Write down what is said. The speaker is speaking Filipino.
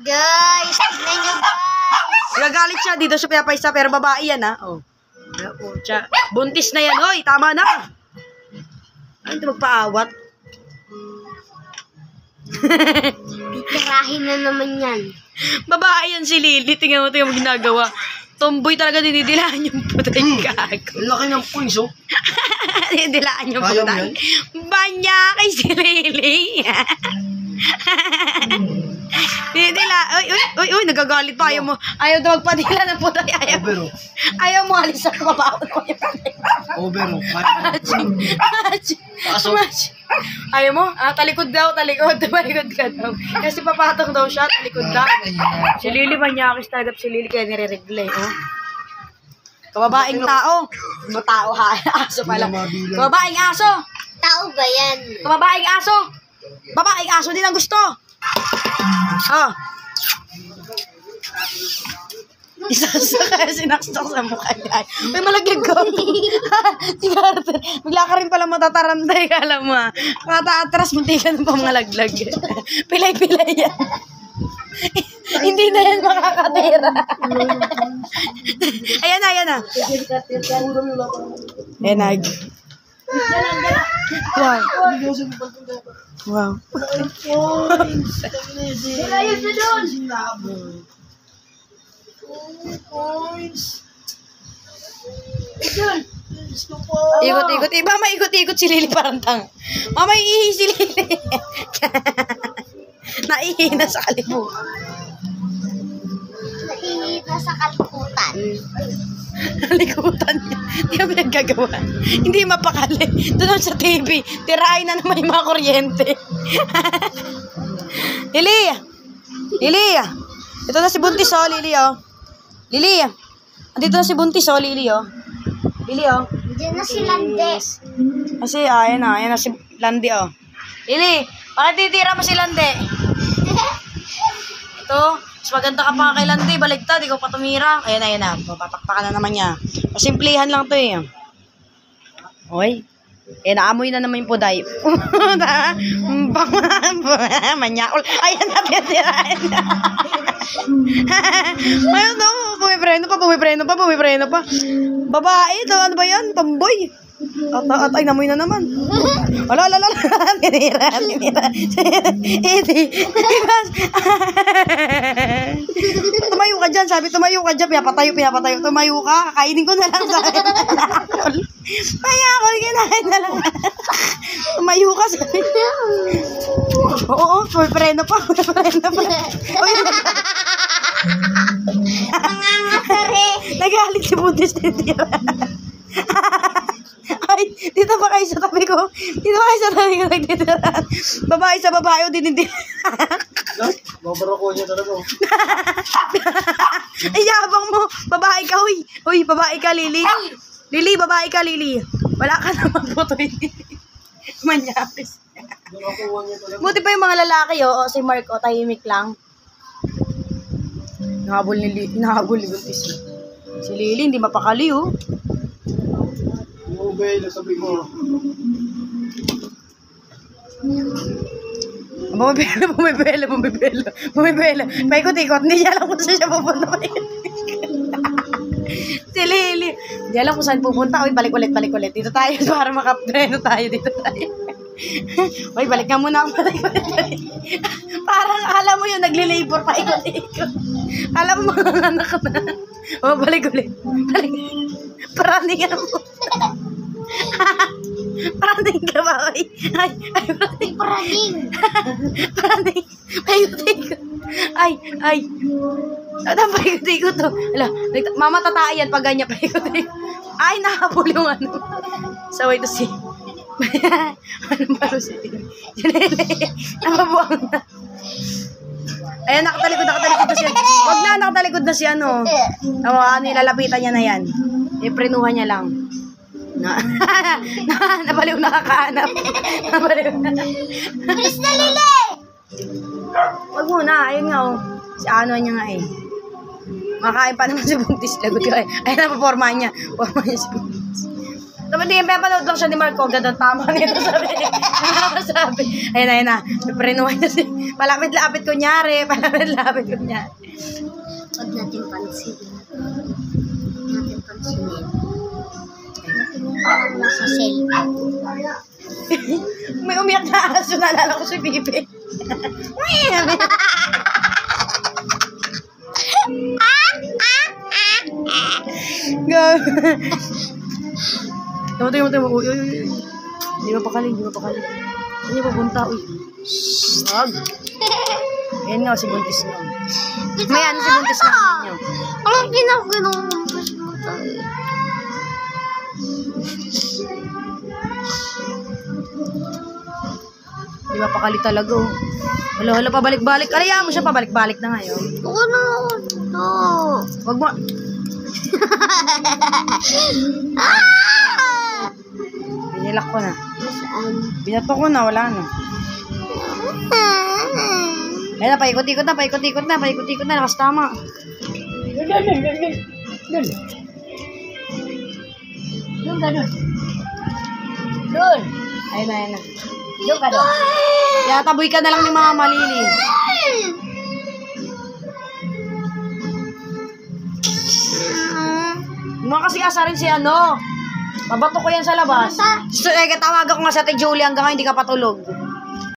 Guys, tignan nyo guys. Nagagalit siya. Dito siya pinapaysa. Pero babae yan ha. Oh. Buntis na yan. Hoy, tama na. Ano ito magpaawat? Titirahin na naman yan. Babae yan si Lily. Tingnan mo ito yung ginagawa. Tomboy talaga dinidilaan yung putay gago. Laki ng points, oh. Dinidilaan yung putay. Banya kay si Lily. Dinidila. Uy, nagagalit pa. Ayaw daw magpadila ng putay. Ayaw mo alis sa kababaon ko yung putay. Over, Ayaw mo? Talikod daw, talikod. Tumalikod ka daw. Kasi papatong daw siya, talikod daw. Si Lily manyakis talaga si Lily kaya nire-regle, oh. Kababaeng tao. Tao ha, aso pala. Kababaeng aso. Tao ba yan? Kababaeng aso. Babaeng aso din ang gusto. Isa sinaksak sa mukha niya. May malaglag ko. Si Carter. Bigla ka rin pala matatarantay. Kala mo ha. Kata-atras, munti ka ng pamalaglag. Pilay-pilay yan. Hindi na yan makakatira. Ayan na. Ayan na. Wow. Ayun na doon. Ikot-ikot. Mama, ikot-ikot si Lily parang tang. Mama, iihi si Lily. Naihi na sa kalimutan. Naihi na sa kalimutan. Kalikutan niya. Hindi kami naggagawa. Hindi mapakali. Doon sa TV. Tirahin na naman yung mga kuryente. Lily! Lily! Ito na si Buntis, oh, Lily, oh. Lily! Andito na si Buntis, oh, Lily, oh. Lily, oh. Diyan na si Lande. Kasi, ayan na si Lande, oh. Lily! Bakit titira mo si Lande? Ito. Mas maganda ka pa kay Lande. Baligtad. Ikaw pa tumira. Ayan na. Papatakpakan na naman niya. Pasimplihan lang to, eh. Oy. Naamoy na naman yung puday. Manyakol. Ayan na, pinatirahin na. Ayun, no. Bumipreno pa. Babae, ito. Ano ba yan? Tomboy. At ay, namoy na naman. Ala. Tinira. Tumayo ka dyan. Sabi, tumayo ka dyan. Pinapatayo. Tumayo ka. Kakainin ko na lang sa akin. Mayakol, kinain na lang. Tumayo ka. Sabi. Oo, preno pa. Nagalit si Buntis tinitira. Ay, dito ba kayo sa tabi ko? Nagtitiran. Babae sa babae o dinidin. Babarako niya talaga. Ay, yabang mo. Babae ka, huy. Huy, babae ka, Lily. Lily, babae ka, Lily. Wala ka naman po to, Lily. Manyakis. Buti pa yung mga lalaki, oh. Si Mark, oh, tahimik lang. Nahabol ni Buntis. Si Lily, hindi mapakali, oh. Ubay, nasabi ko. Bumibelo. Paikot-ikot. Hindi niya alam kung saan siya pupunta. Si Lily. Hindi alam kung saan pupunta. Uy, balik ulit. Dito tayo para makapreno tayo. Uy, balik nga muna ako. Balik. Parang alam mo yun, nagli-labor pa ikot-ikot. Alam mo, mga anak na. O, balik ulit. Paraning nga mo. Paraning ka ba? Ay, Paraning. Paikot-ikot. Ay. Ano paikot-ikot to? Ala, mama tataayan pag ganyan paikot-ikot. Ay, nahabol yung ano. Saway to si... Anong baro si Lily? Namabuang na. Ayan, nakatalikod na siya. Wag na, nakatalikod na si ano. Nilalapitan niya na yan. Iprenuhan niya lang. Nabaliw nakakaanap. Bilis na, Lily! Wag muna, ayun nga, oh. Si ano niya nga, eh. Makain pa naman si Buntis. Lagot ka, eh. Ayun na, paporma niya si Buntis. Tapos di, panood lang siya ni Marco. Ganda tama nito, sabi. Sabi. Ayun na. May prenuhay na si... Palapit-lapit kunyari. Palapit-lapit kunyari. Huwag natin pansinin. Huwag natin pansinin. Nasa cellphone. May umiyak na aso. Naalala ko si Bibi. Tama. Uy. Hindi mapakali. Saan niyo pupunta? Uy. Wag. Ayan nga, si Buntis na. May ano si Buntis na ninyo. Ang ginagawa mo tayo. Di mapakali talaga, oh. Hala, pabalik-balik. Alaya mo siya, pabalik-balik na ngayon. Oo na. No. Wag mo. Binilak ko na. Saan? Binato ko na, wala na. Ayun na, paikot-ikot na. Lakas tama. Doon. Ayun na. Doon ka doon. Yataboy ka na lang ni Mama Lili. Mga kasi asarin si ano. Mabato ko yan sa labas. So, tawagan ko nga sa Ate Julie hanggang ngayon hindi ka patulog.